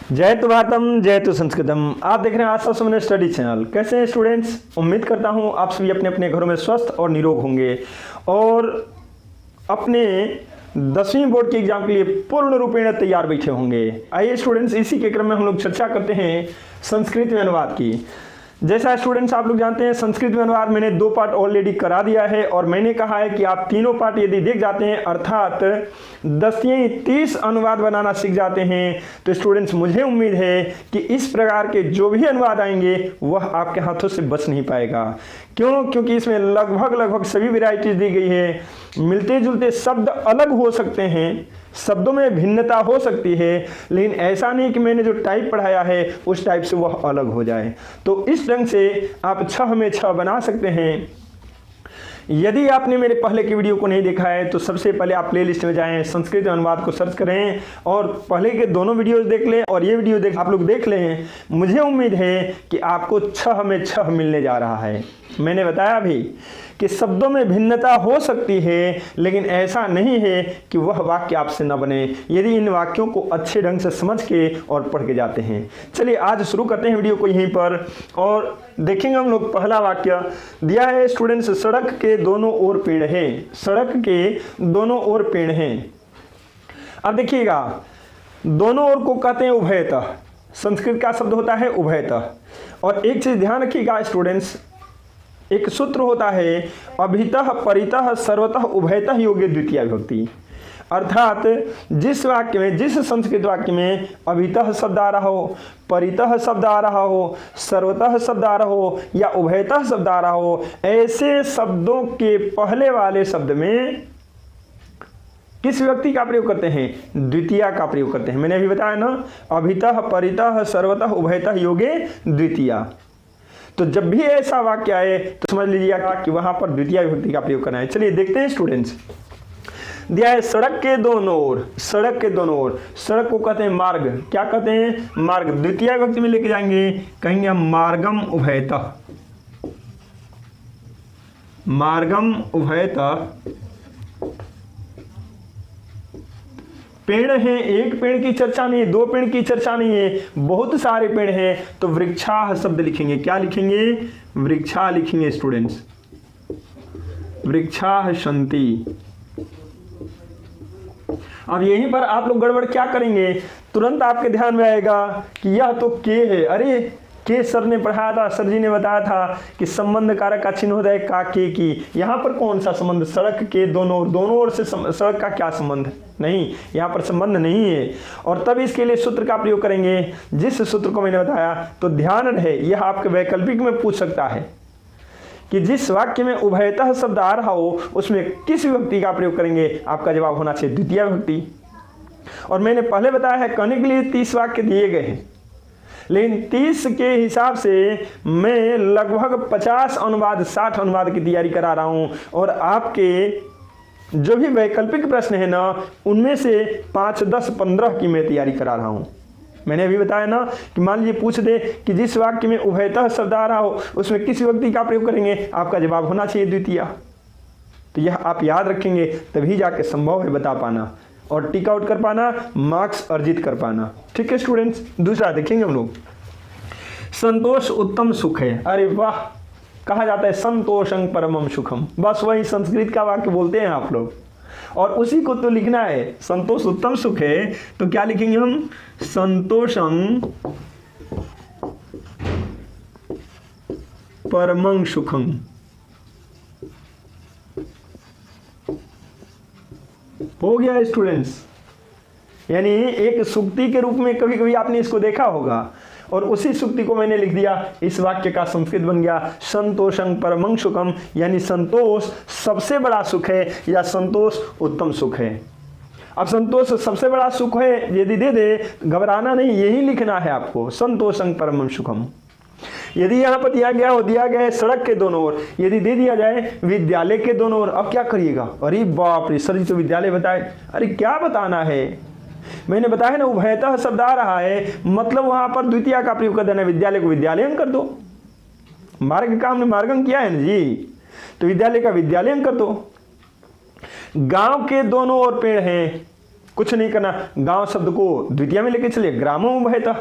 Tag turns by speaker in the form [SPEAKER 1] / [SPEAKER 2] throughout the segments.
[SPEAKER 1] जयतु भारतम जयतु संस्कृतम। आप देख रहे हैं आशा सुमन स्टडी चैनल। कैसे हैं स्टूडेंट्स? उम्मीद करता हूं आप सभी अपने अपने घरों में स्वस्थ और निरोग होंगे और अपने 10वीं बोर्ड के एग्जाम के लिए पूर्ण रूपेण तैयार बैठे होंगे। आइए स्टूडेंट्स, इसी के क्रम में हम लोग चर्चा करते हैं संस्कृत में अनुवाद की। जैसा स्टूडेंट्स आप लोग जानते हैं, संस्कृत में अनुवाद मैंने 2 पार्ट ऑलरेडी करा दिया है और मैंने कहा है कि आप तीनों पार्ट यदि देख जाते हैं, अर्थात 10-30 अनुवाद बनाना सीख जाते हैं, तो स्टूडेंट्स मुझे उम्मीद है कि इस प्रकार के जो भी अनुवाद आएंगे वह आपके हाथों से बच नहीं पाएगा। क्यों? क्योंकि इसमें लगभग सभी वेराइटीज दी गई है। मिलते जुलते शब्द अलग हो सकते हैं, शब्दों में भिन्नता हो सकती है, लेकिन ऐसा नहीं कि मैंने जो टाइप पढ़ाया है उस टाइप से वह अलग हो जाए। तो इस ढंग से आप 6 में 6 बना सकते हैं। यदि आपने मेरे पहले की वीडियो को नहीं देखा है तो सबसे पहले आप प्लेलिस्ट में जाएं, संस्कृत अनुवाद को सर्च करें और पहले के दोनों वीडियोस देख लें और ये वीडियो आप लोग देख लें। मुझे उम्मीद है कि आपको 6 में 6 मिलने जा रहा है। मैंने बताया भी कि शब्दों में भिन्नता हो सकती है, लेकिन ऐसा नहीं है कि वह वाक्य आपसे न बने यदि इन वाक्यों को अच्छे ढंग से समझ के और पढ़ के जाते हैं। चलिए आज शुरू करते हैं वीडियो को यहीं पर और देखेंगे हम लोग। पहला वाक्य दिया है स्टूडेंट्स, सड़क के दोनों ओर पेड़ है। सड़क के दोनों ओर पेड़ हैं। अब देखिएगा, दोनों ओर को कहते हैं उभयतः। संस्कृत का शब्द होता है उभयतः। और एक चीज ध्यान रखिएगा स्टूडेंट्स, एक सूत्र होता है अभितः परितः सर्वतः उभयतः योग्य द्वितीय विभक्ति। अर्थात जिस वाक्य में, जिस संस्कृत वाक्य में अभितः शब्द आ रहा हो, परितः शब्द आ रहा हो, सर्वतः शब्द आ रहा हो या उभयतः शब्द आ रहा हो, ऐसे शब्दों के पहले वाले शब्द में किस विभक्ति का प्रयोग करते हैं? द्वितीय का प्रयोग करते हैं। मैंने अभी बताया ना, अभितः परितः सर्वतः उभयतः योगे द्वितीय। तो जब भी ऐसा वाक्य आए तो समझ लीजिएगा कि वहां पर द्वितीय विभक्ति का प्रयोग करना है। चलिए देखते हैं स्टूडेंट्स। दिया है सड़क के दोनों ओर। सड़क के दोनों ओर, सड़क को कहते हैं मार्ग। क्या कहते हैं? मार्ग। द्वितीय विभक्ति में लेके जाएंगे, कहेंगे हम मार्गम उभयतः। मार्गम उभयतः। पेड़ हैं, एक पेड़ की चर्चा नहीं है, 2 पेड़ की चर्चा नहीं है, बहुत सारे पेड़ हैं, तो वृक्षाः शब्द लिखेंगे। क्या लिखेंगे? वृक्षा लिखेंगे स्टूडेंट्स। वृक्षाः सन्ति। अब यहीं पर आप लोग गड़बड़ क्या करेंगे? तुरंत आपके ध्यान में आएगा कि यह तो के है। अरे के सर ने पढ़ाया था, सर जी ने बताया था कि संबंध कारक का चिन्ह होता है का के की। यहाँ पर कौन सा संबंध? सड़क के दोनों ओर, दोनों ओर से सड़क का क्या संबंध? नहीं, यहाँ पर संबंध नहीं है। और तब इसके लिए सूत्र का प्रयोग करेंगे, जिस सूत्र को मैंने बताया। तो ध्यान रहे, यह आपके वैकल्पिक में पूछ सकता है कि जिस वाक्य में उभयतः शब्द आ रहा हो उसमें किस विभक्ति का प्रयोग करेंगे। आपका जवाब होना चाहिए द्वितीय विभक्ति। और मैंने पहले बताया है करने के लिए 30 वाक्य दिए गए हैं, लेकिन 30 के हिसाब से मैं लगभग 50 अनुवाद 60 अनुवाद की तैयारी करा रहा हूं। और आपके जो भी वैकल्पिक प्रश्न है ना, उनमें से 5, 10, 15 की मैं तैयारी करा रहा हूं। मैंने अभी बताया ना कि मान लीजिए पूछ दे कि जिस वाक्य में उभयतः शब्द आ रहा हो उसमें किस विभक्ति का प्रयोग करेंगे, आपका जवाब होना चाहिए द्वितीय। तो यह आप याद रखेंगे, तभी जाके संभव है बता पाना और टिक आउट कर पाना, मार्क्स अर्जित कर पाना। ठीक है स्टूडेंट्स, दूसरा देखेंगे हम लोग। संतोष उत्तम सुख है। अरे वाह, कहा जाता है संतोषं परमम सुखम। बस वही संस्कृत का वाक्य बोलते हैं आप लोग और उसी को तो लिखना है। संतोष उत्तम सुख है तो क्या लिखेंगे हम? संतोषं परमं सुखम। हो गया स्टूडेंट्स। यानी एक सूक्ति के रूप में कभी कभी आपने इसको देखा होगा और उसी सूक्ति को मैंने लिख दिया, इस वाक्य का संस्कृत बन गया संतोषं परमं सुखम। यानी संतोष सबसे बड़ा सुख है या संतोष उत्तम सुख है। अब संतोष सबसे बड़ा सुख है यदि दे दे, घबराना नहीं, यही लिखना है आपको, संतोषं परमं सुखम। यदि यहाँ पर दिया गया है सड़क के दोनों ओर, यदि दे दिया जाए विद्यालय के दोनों ओर, अब क्या करिएगा? अरे बाप रे, सर जी तो विद्यालय बताए। अरे क्या बताना है? मैंने बताया ना उभयतः शब्द आ रहा है, मतलब वहां पर द्वितीय का प्रयोग कर देना। विद्यालय को विद्यालयं कर दो। मार्ग का हमने मार्गम किया है ना जी, तो विद्यालय का विद्यालयं कर दो। गांव के दोनों ओर पेड़ हैं, कुछ नहीं करना, गांव शब्द को द्वितीय में लेके चलिए, ग्रामों में बहता।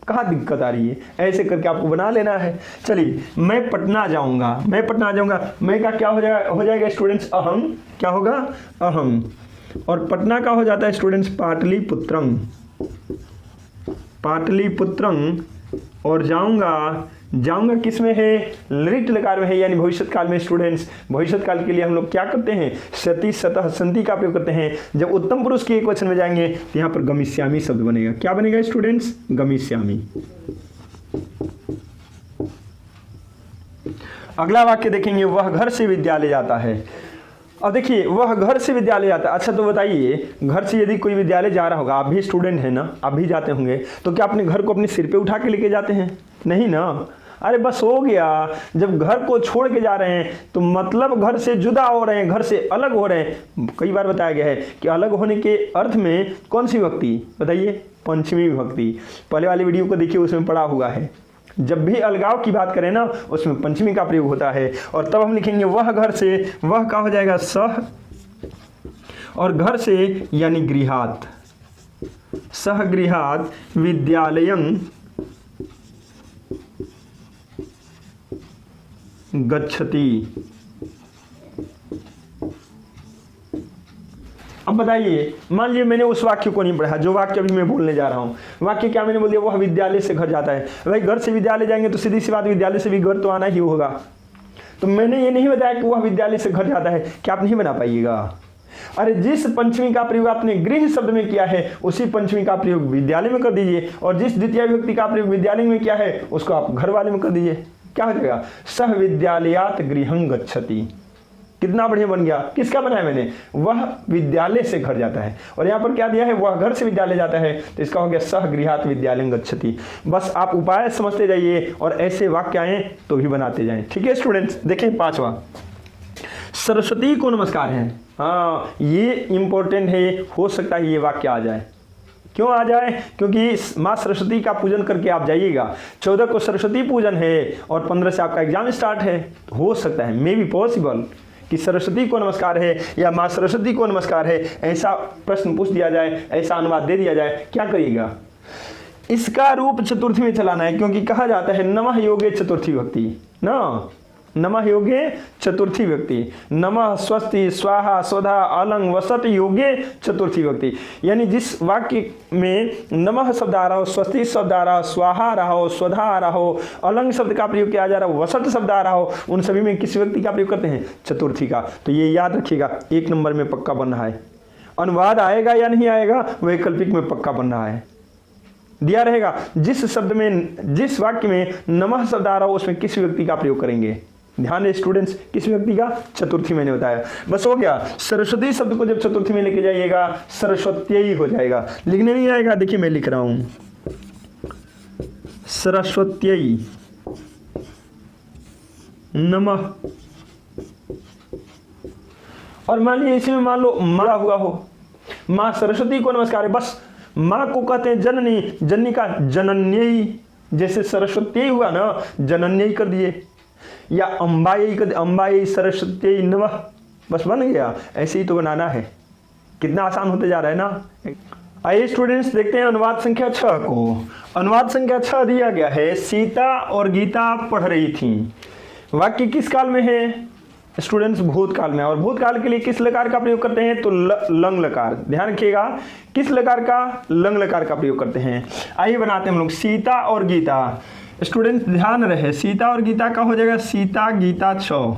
[SPEAKER 1] कहाँ दिक्कत आ रही है, ऐसे करके आपको बना लेना है। चलिए, मैं पटना जाऊंगा, मैं पटना जाऊंगा, मैं का क्या हो जाएगा स्टूडेंट्स, अहम। क्या होगा, अहम। और पटना का हो जाता है स्टूडेंट्स पाटलिपुत्रम, पाटलिपुत्रम। और जाऊंगा, जाऊंगा किस में है, लिट लकार में है, यानी भविष्य काल में स्टूडेंट्स। भविष्य काल के लिए हम लोग क्या करते हैं, सती सतह संति का प्रयोग करते हैं। जब उत्तम पुरुष के एक वचन में जाएंगे तो यहाँ पर गमिष्यामि शब्द बनेगा। क्या बनेगा स्टूडेंट्स, गमिष्यामि। अगला वाक्य देखेंगे, वह घर से विद्यालय जाता है। अब देखिए, वह घर से विद्यालय जाता है। अच्छा तो बताइए, घर से यदि कोई विद्यालय जा रहा होगा, आप भी स्टूडेंट हैं ना, आप भी जाते होंगे, तो क्या अपने घर को अपने सिर पे उठा के लेके जाते हैं? नहीं ना। अरे बस हो गया, जब घर को छोड़ के जा रहे हैं तो मतलब घर से जुदा हो रहे हैं, घर से अलग हो रहे हैं। कई बार बताया गया है कि अलग होने के अर्थ में कौन सी विभक्ति बताइए, पंचमी विभक्ति। पहले वाली वीडियो को देखिए, उसमें पढ़ा हुआ है। जब भी अलगाव की बात करें ना, उसमें पंचमी का प्रयोग होता है। और तब हम लिखेंगे वह घर से, वह का हो जाएगा सह, और घर से यानी गृहात, सह गृहात विद्यालयं गच्छति। अब बताइए, मान लीजिए मैंने उस वाक्य को नहीं पढ़ा जो वाक्य अभी मैं बोलने जा रहा हूं। वाक्य क्या मैंने बोल दिया, वह विद्यालय से घर जाता है। भाई घर से विद्यालय जाएंगे तो सीधी सी बात, विद्यालय से भी घर तो आना ही होगा। तो मैंने ये नहीं बताया कि वह विद्यालय से घर जाता है, क्या आप नहीं बना पाइएगा? अरे जिस पंचमी का प्रयोग आपने गृह शब्द में किया है, उसी पंचमी का प्रयोग विद्यालय में कर दीजिए, और जिस द्वितीय विभक्ति का प्रयोग विद्यालय में किया है उसको आप घर वाले में कर दीजिए। क्या हो जाएगा, सह विद्यालयात गृहं गच्छति। कितना बढ़िया बन गया। किसका बनाया मैंने, वह विद्यालय से घर जाता है। और यहाँ पर क्या दिया है, वह घर से विद्यालय जाता है, तो इसका हो गया सह गृहात विद्यालयं गच्छति। बस आप उपाय समझते जाइए और ऐसे वाक्य आए तो भी बनाते जाएं। ठीक है स्टूडेंट्स, देखें पांचवा, सरस्वती को नमस्कार है। हाँ, ये इंपॉर्टेंट है, हो सकता है ये वाक्य आ जाए। क्यों आ जाए, क्योंकि माँ सरस्वती का पूजन करके आप जाइएगा। 14 को सरस्वती पूजन है और 15 से आपका एग्जाम स्टार्ट है। हो सकता है, मे बी पॉसिबल, कि सरस्वती को नमस्कार है या माँ सरस्वती को नमस्कार है, ऐसा प्रश्न पूछ दिया जाए, ऐसा अनुवाद दे दिया जाए। क्या करिएगा, इसका रूप चतुर्थी में चलाना है, क्योंकि कहा जाता है नमः योगे चतुर्थी विभक्ति ना, नमः योगे चतुर्थी विभक्ति। नमः स्वस्ति स्वाहा स्वधा अलंग वसत योगे चतुर्थी विभक्ति। यानी जिस वाक्य में नमः शब्द आ रहा हो, स्वस्ति शब्द आ रहा हो, स्वाहा आ रहा हो, स्वधा आ रहा हो, अलंग शब्द का प्रयोग किया जा रहा हो, वसत शब्द आ रहा हो, उन सभी में किस व्यक्ति का प्रयोग करते हैं, चतुर्थी का। तो ये याद रखिएगा, 1 नंबर में पक्का बन रहा है। अनुवाद आएगा या नहीं आएगा, वैकल्पिक में पक्का बन रहा है, दिया रहेगा। जिस शब्द में, जिस वाक्य में नमः शब्द आ रहा हो, उसमें किस व्यक्ति का प्रयोग करेंगे। ध्यान है स्टूडेंट्स, किस व्यक्ति का, चतुर्थी मैंने बताया। बस हो गया। सरस्वती शब्द को जब चतुर्थी में लेके जाइएगा, सरस्वत्यई हो जाएगा। लिखने नहीं आएगा, देखिए मैं लिख रहा हूं, सरस्वत्यई नमः। और मान लीजिए इसमें मान लो मरा हुआ हो, माँ सरस्वती को नमस्कार है, बस माँ को कहते हैं जननी, जननी का जनन्यई, जैसे सरस्वती हुआ ना, जनन्यई कर दिए, या अम्बाई कर, अम्बाई सरस्वती नमः, बस बन गया। ऐसे ही तो बनाना है। कितना आसान होते जा रहा है ना। आइए स्टूडेंट्स, देखते हैं अनुवाद संख्या 6 को। अनुवाद संख्या 6 दिया गया है, सीता और गीता पढ़ रही थी। वाक्य किस काल में है स्टूडेंट्स, भूतकाल में। और भूतकाल के लिए किस लकार का प्रयोग करते हैं, तो लंग लकार। ध्यान रखिएगा, किस लकार का, लंग लकार का प्रयोग करते हैं। आइए बनाते हैं हम लोग, सीता और गीता। स्टूडेंट्स ध्यान रहे, सीता और गीता का हो जाएगा सीता गीता 6।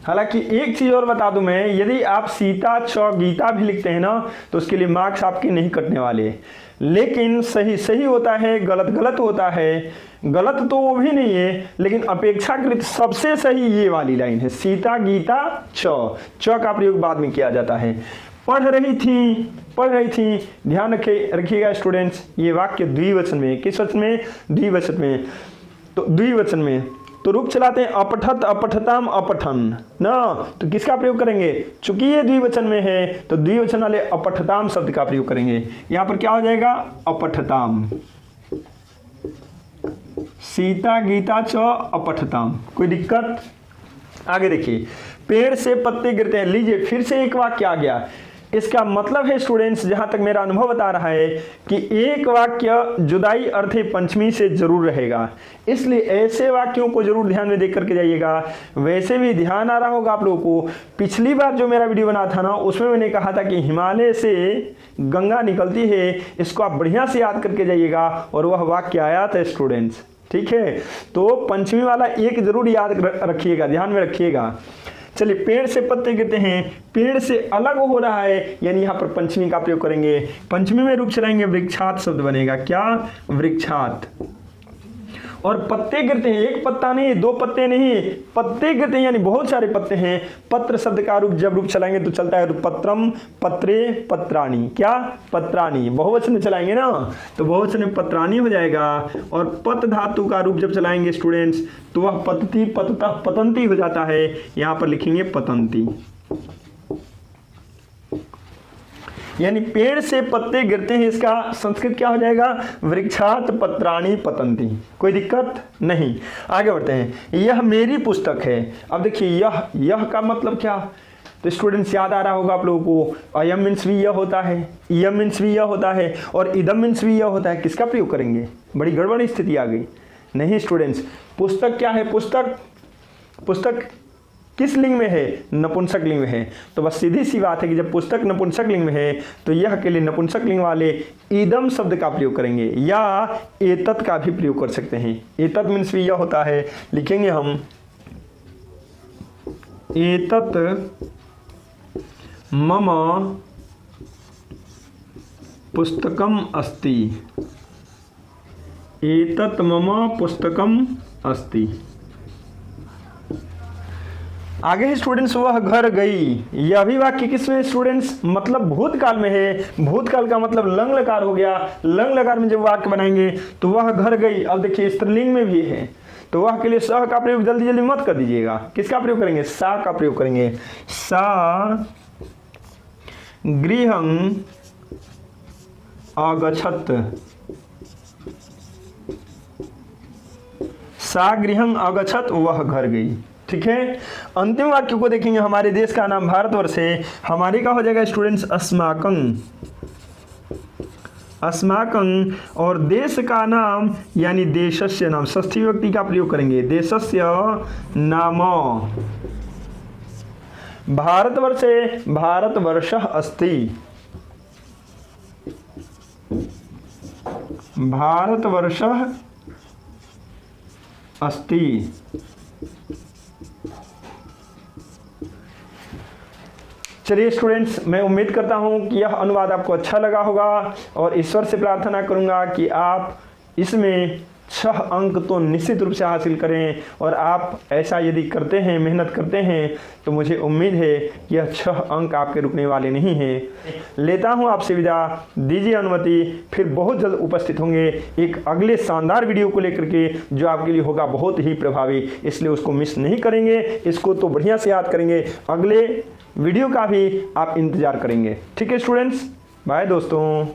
[SPEAKER 1] हालांकि एक चीज और बता दूं मैं, यदि आप सीता 6 गीता भी लिखते हैं ना, तो उसके लिए मार्क्स आपके नहीं कटने वाले। लेकिन सही सही होता है, गलत गलत होता है। गलत तो वो भी नहीं है, लेकिन अपेक्षाकृत सबसे सही ये वाली लाइन है, सीता गीता 6। 6 का प्रयोग बाद में किया जाता है। पढ़ रही थी, पढ़ रही थी। ध्यान रखिएगा स्टूडेंट्स, ये वाक्य द्विवचन में, किस वचन में, द्विवचन में। तो द्विवचन में तो रूप चलाते हैं, अपठत अपठताम अपठन ना, तो किसका प्रयोग करेंगे, चूंकि ये द्विवचन में है तो द्विवचन वाले अपठताम शब्द का प्रयोग करेंगे। यहां पर क्या हो जाएगा, अपठताम। सीता गीता 6 अपठताम। कोई दिक्कत, आगे देखिए। पेड़ से पत्ते गिरते हैं। लीजिए फिर से एक वाक्य आ गया। इसका मतलब है स्टूडेंट्स, जहां तक मेरा अनुभव बता रहा है कि एक वाक्य जुदाई अर्थे पंचमी से जरूर रहेगा, इसलिए ऐसे वाक्यों को जरूर ध्यान में देख करके जाइएगा। वैसे भी ध्यान आ रहा होगा आप लोगों को, पिछली बार जो मेरा वीडियो बना था ना, उसमें मैंने कहा था कि हिमालय से गंगा निकलती है। इसको आप बढ़िया से याद करके जाइएगा, और वह वाक्य आया था स्टूडेंट्स। ठीक है, तो पंचमी वाला एक जरूर याद रखिएगा, ध्यान में रखिएगा। चलिए, पेड़ से पत्ते गिरते हैं, पेड़ से अलग हो रहा है, यानी यहाँ पर पंचमी का प्रयोग करेंगे। पंचमी में रूप चलाएंगे, वृक्षात शब्द बनेगा। क्या? वृक्षात। और पत्ते गिरते हैं, एक पत्ता नहीं, दो पत्ते नहीं, पत्ते गिरते हैं, यानी बहुत सारे पत्ते हैं। पत्र शब्द का रूप जब रूप चलाएंगे तो चलता है पत्रम, पत्रे, पत्राणी। क्या? पत्राणी। बहुवचन में चलाएंगे ना तो बहुवचन में पत्राणी हो जाएगा। और पत धातु का रूप जब चलाएंगे स्टूडेंट्स तो वह पतती, पतता, पतंती हो जाता है। यहां पर लिखेंगे पतंती। यानी पेड़ से पत्ते गिरते हैं, इसका संस्कृत क्या हो जाएगा? वृक्षात पत्राणि पतंती। कोई दिक्कत नहीं। आगे बढ़ते हैं। यह मेरी पुस्तक है। अब देखिए, यह का मतलब क्या? तो स्टूडेंट्स याद आ रहा होगा आप लोगों को, अयम मीन्स भी यह होता है, इयम मीन्स भी यह होता है, और इदम मीन्स भी यह होता है। किसका प्रयोग करेंगे? बड़ी गड़बड़ स्थिति आ गई। नहीं स्टूडेंट्स, पुस्तक क्या है? पुस्तक किस लिंग में है? नपुंसक लिंग में है। तो बस सीधी सी बात है कि जब पुस्तक नपुंसक लिंग में है तो यह के लिए नपुंसक लिंग वाले इदम शब्द का प्रयोग करेंगे, या एतत् का भी प्रयोग कर सकते हैं। एतत् मीन्स भी यह होता है, लिखेंगे हम एतत् मम पुस्तकम अस्ति। एतत् मम पुस्तकम अस्ति। आगे है स्टूडेंट्स, वह घर गई। यह भी वाक्य किसमें स्टूडेंट्स? मतलब भूतकाल में है। भूतकाल का मतलब लंग लकार हो गया। लंग लकार में जब वाक्य बनाएंगे तो वह घर गई। अब देखिए स्त्रीलिंग में भी है, तो वह के लिए स का प्रयोग जल्दी जल्दी मत कर दीजिएगा। किसका प्रयोग करेंगे? सा का प्रयोग करेंगे। सा गृहं अगच्छत। सा गृहं अगच्छत, वह घर गई। ठीक है, अंतिम वाक्य को देखेंगे। हमारे देश का नाम भारतवर्ष है। हमारे का हो जाएगा स्टूडेंट्स अस्माकं। अस्माकं। और देश का नाम यानी देशस्य नाम, षष्ठी विभक्ति का प्रयोग करेंगे। देशस्य नाम भारतवर्षे भारतवर्षः अस्ति। भारतवर्षः अस्ति। चलिए स्टूडेंट्स, मैं उम्मीद करता हूं कि यह अनुवाद आपको अच्छा लगा होगा, और ईश्वर से प्रार्थना करूंगा कि आप इसमें 6 अंक तो निश्चित रूप से हासिल करें। और आप ऐसा यदि करते हैं, मेहनत करते हैं, तो मुझे उम्मीद है कि यह 6 अंक आपके रुकने वाले नहीं हैं। लेता हूं आपसे विदा, दीजिए अनुमति। फिर बहुत जल्द उपस्थित होंगे एक अगले शानदार वीडियो को लेकर के, जो आपके लिए होगा बहुत ही प्रभावी। इसलिए उसको मिस नहीं करेंगे, इसको तो बढ़िया से याद करेंगे। अगले वीडियो का भी आप इंतजार करेंगे। ठीक है स्टूडेंट्स, बाय दोस्तों।